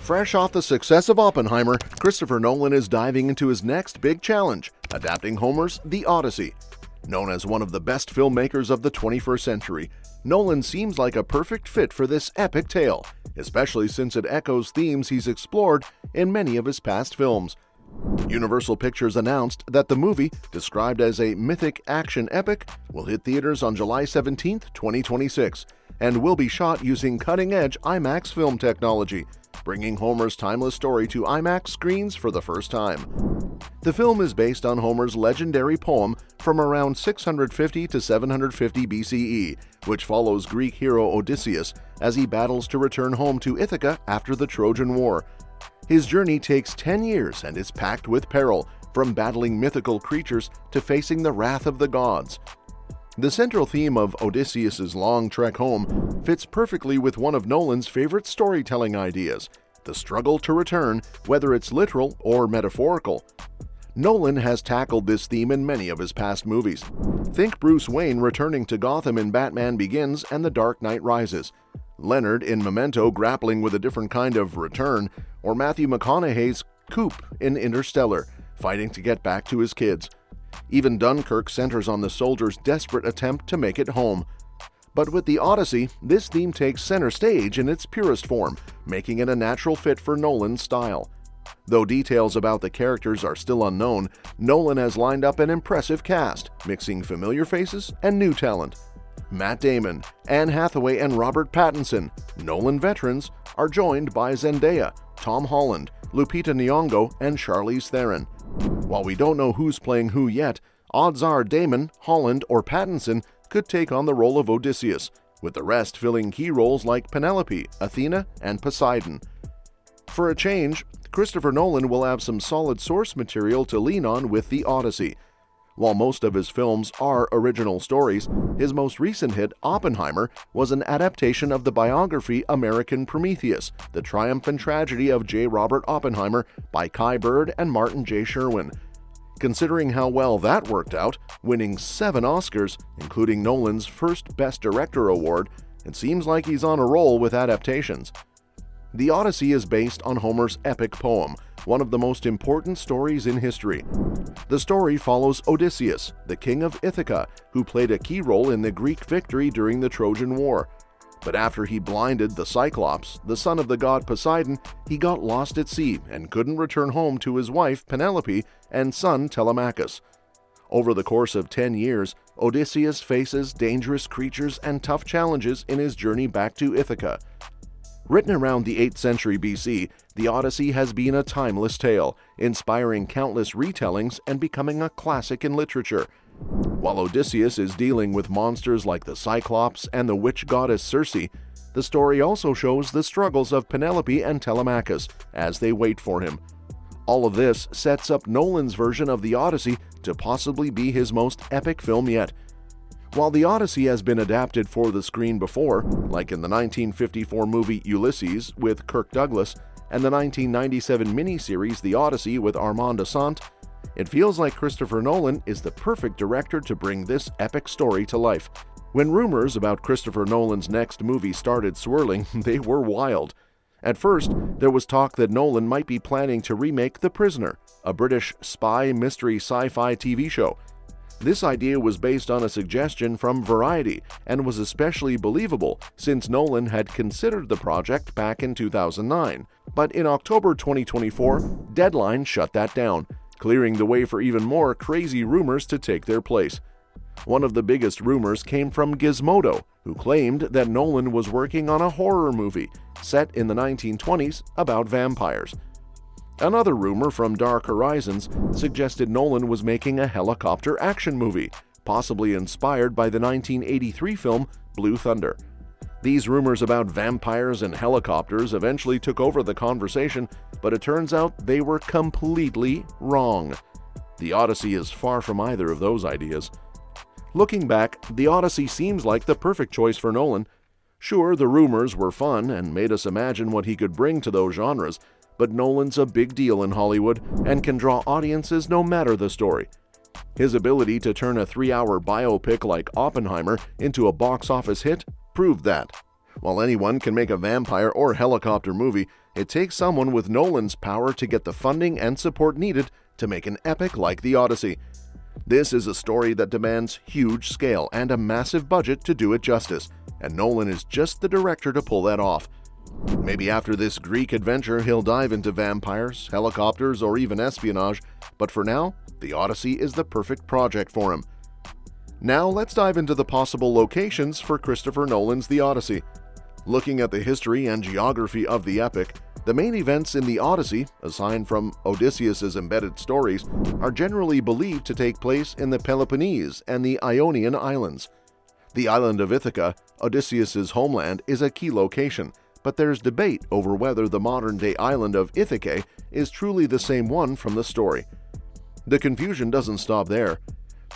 Fresh off the success of Oppenheimer, Christopher Nolan is diving into his next big challenge, adapting Homer's The Odyssey. Known as one of the best filmmakers of the 21st century, Nolan seems like a perfect fit for this epic tale, especially since it echoes themes he's explored in many of his past films. Universal Pictures announced that the movie, described as a mythic action epic, will hit theaters on July 17, 2026, and will be shot using cutting-edge IMAX film technology, bringing Homer's timeless story to IMAX screens for the first time. The film is based on Homer's legendary poem from around 650 to 750 BCE, which follows Greek hero Odysseus as he battles to return home to Ithaca after the Trojan War. His journey takes 10 years and is packed with peril, from battling mythical creatures to facing the wrath of the gods. The central theme of Odysseus's long trek home fits perfectly with one of Nolan's favorite storytelling ideas, the struggle to return, whether it's literal or metaphorical. Nolan has tackled this theme in many of his past movies. Think Bruce Wayne returning to Gotham in Batman Begins and The Dark Knight Rises, Leonard in Memento grappling with a different kind of return, or Matthew McConaughey's Coop in Interstellar, fighting to get back to his kids. Even Dunkirk centers on the soldier's desperate attempt to make it home. But with The Odyssey, this theme takes center stage in its purest form, making it a natural fit for Nolan's style. Though details about the characters are still unknown, Nolan has lined up an impressive cast, mixing familiar faces and new talent. Matt Damon, Anne Hathaway, and Robert Pattinson, Nolan veterans, are joined by Zendaya, Tom Holland, Lupita Nyong'o, and Charlize Theron. While we don't know who's playing who yet, odds are Damon, Holland, or Pattinson could take on the role of Odysseus, with the rest filling key roles like Penelope, Athena, and Poseidon. For a change, Christopher Nolan will have some solid source material to lean on with The Odyssey. While most of his films are original stories, his most recent hit, Oppenheimer, was an adaptation of the biography American Prometheus, The Triumph and Tragedy of J. Robert Oppenheimer by Kai Bird and Martin J. Sherwin. Considering how well that worked out, winning 7 Oscars, including Nolan's first Best Director award, it seems like he's on a roll with adaptations. The Odyssey is based on Homer's epic poem, one of the most important stories in history. The story follows Odysseus, the king of Ithaca, who played a key role in the Greek victory during the Trojan War. But after he blinded the Cyclops, the son of the god Poseidon, he got lost at sea and couldn't return home to his wife Penelope and son Telemachus. Over the course of 10 years, Odysseus faces dangerous creatures and tough challenges in his journey back to Ithaca. Written around the 8th century BC, The Odyssey has been a timeless tale, inspiring countless retellings and becoming a classic in literature. While Odysseus is dealing with monsters like the Cyclops and the witch goddess Circe, the story also shows the struggles of Penelope and Telemachus as they wait for him. All of this sets up Nolan's version of The Odyssey to possibly be his most epic film yet. While The Odyssey has been adapted for the screen before, like in the 1954 movie Ulysses with Kirk Douglas and the 1997 miniseries The Odyssey with Armand Assant, it feels like Christopher Nolan is the perfect director to bring this epic story to life. When rumors about Christopher Nolan's next movie started swirling, they were wild. At first, there was talk that Nolan might be planning to remake The Prisoner, a British spy mystery sci-fi TV show. This idea was based on a suggestion from Variety and was especially believable since Nolan had considered the project back in 2009. But in October 2024, Deadline shut that down, clearing the way for even more crazy rumors to take their place. One of the biggest rumors came from Gizmodo, who claimed that Nolan was working on a horror movie set in the 1920s about vampires. Another rumor from Dark Horizons suggested Nolan was making a helicopter action movie, possibly inspired by the 1983 film Blue Thunder. These rumors about vampires and helicopters eventually took over the conversation, but it turns out they were completely wrong. The Odyssey is far from either of those ideas. Looking back, The Odyssey seems like the perfect choice for Nolan. Sure, the rumors were fun and made us imagine what he could bring to those genres, but Nolan's a big deal in Hollywood and can draw audiences no matter the story. His ability to turn a 3-hour biopic like Oppenheimer into a box office hit proved that. While anyone can make a vampire or helicopter movie, it takes someone with Nolan's power to get the funding and support needed to make an epic like the Odyssey. This is a story that demands huge scale and a massive budget to do it justice, and Nolan is just the director to pull that off. Maybe after this Greek adventure he'll dive into vampires, helicopters, or even espionage, but for now, the Odyssey is the perfect project for him. Now let's dive into the possible locations for Christopher Nolan's The Odyssey. Looking at the history and geography of the epic, the main events in the Odyssey, aside from Odysseus's embedded stories, are generally believed to take place in the Peloponnese and the Ionian Islands. The island of Ithaca, Odysseus's homeland, is a key location, but there's debate over whether the modern-day island of Ithaca is truly the same one from the story. The confusion doesn't stop there.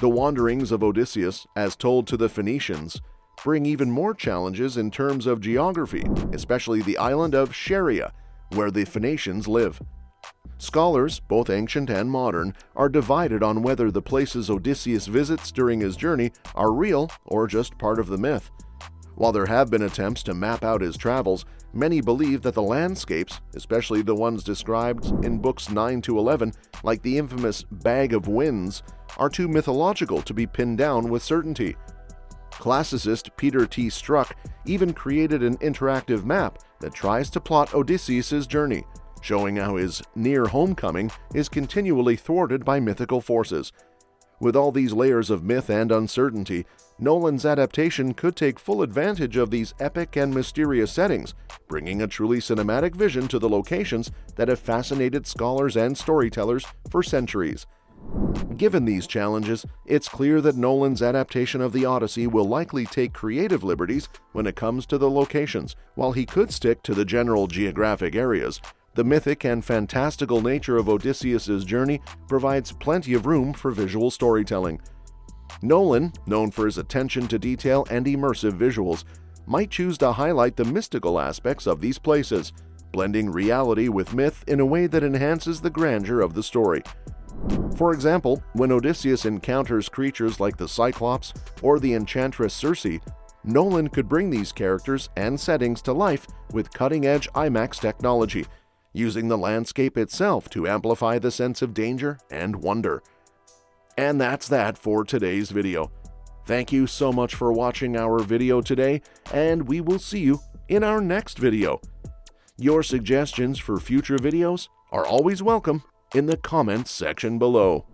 The wanderings of Odysseus, as told to the Phoenicians, bring even more challenges in terms of geography, especially the island of Scheria, where the Phoenicians live. Scholars, both ancient and modern, are divided on whether the places Odysseus visits during his journey are real or just part of the myth. While there have been attempts to map out his travels, many believe that the landscapes, especially the ones described in books 9 to 11, like the infamous Bag of Winds, are too mythological to be pinned down with certainty. Classicist Peter T. Struck even created an interactive map that tries to plot Odysseus' journey, showing how his near homecoming is continually thwarted by mythical forces. With all these layers of myth and uncertainty, Nolan's adaptation could take full advantage of these epic and mysterious settings, bringing a truly cinematic vision to the locations that have fascinated scholars and storytellers for centuries. Given these challenges, it's clear that Nolan's adaptation of the Odyssey will likely take creative liberties when it comes to the locations. While he could stick to the general geographic areas, the mythic and fantastical nature of Odysseus' journey provides plenty of room for visual storytelling. Nolan, known for his attention to detail and immersive visuals, might choose to highlight the mystical aspects of these places, blending reality with myth in a way that enhances the grandeur of the story. For example, when Odysseus encounters creatures like the Cyclops or the enchantress Circe, Nolan could bring these characters and settings to life with cutting-edge IMAX technology, using the landscape itself to amplify the sense of danger and wonder. And that's that for today's video. Thank you so much for watching our video today, and we will see you in our next video. Your suggestions for future videos are always welcome in the comments section below.